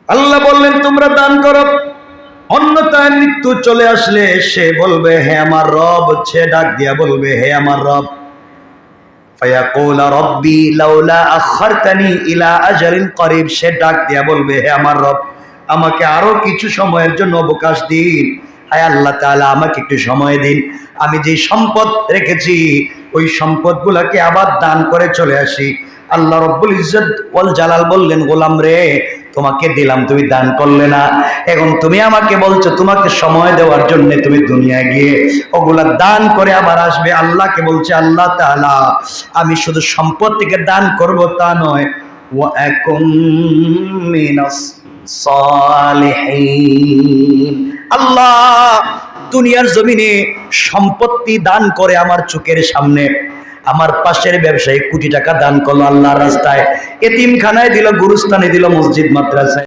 আল্লাহ বললেন তোমরা দান করো, অন্যথায় মৃত্যু চলে আসলে সে বলবে হে আমার রব, সে ডাক দিয়া বলবে হে আমার রব, ফায়াকুল রব্বি লাউলা আখারতানি ইলা আজালিন করিব, সে ডাক দিয়া বলবে হে আমার রব, আমাকে আরো কিছু সময়ের জন্য অবকাশ দিন। হায় আল্লাহ তাআলা, আমাকে একটু সময় দিন, আমি যে সম্পদ রেখেছি ওই সম্পদগুলোকে আবার দান করে চলে আসি। আল্লাহ রব্বুল ইজ্জত ওয়াল জালাল বললেন, গোলাম রে, তোমাকে দিলাম, তুমি দান করলে না, এখন তুমি আমাকে বলছো তোমাকে সময় দেওয়ার জন্য তুমি দুনিয়ায় গিয়ে ওগুলা দান করে আবার আসবে। আল্লাহকে বলছে আল্লাহ তাআলা, আমি শুধু সম্পদ থেকে দান করব তা নয়, ওয়া আকুম মিনাস সালিহিন। আল্লাহ দুনিয়ার জমিনে সম্পত্তি দান করে আমার চোখের সামনে, আমার পাশের ব্যবসায়ী কোটি টাকা দান করলো আল্লাহর রাস্তায়, এতিমখানায় দিল, গুরুস্থানে দিল, মসজিদ মাদ্রাসায়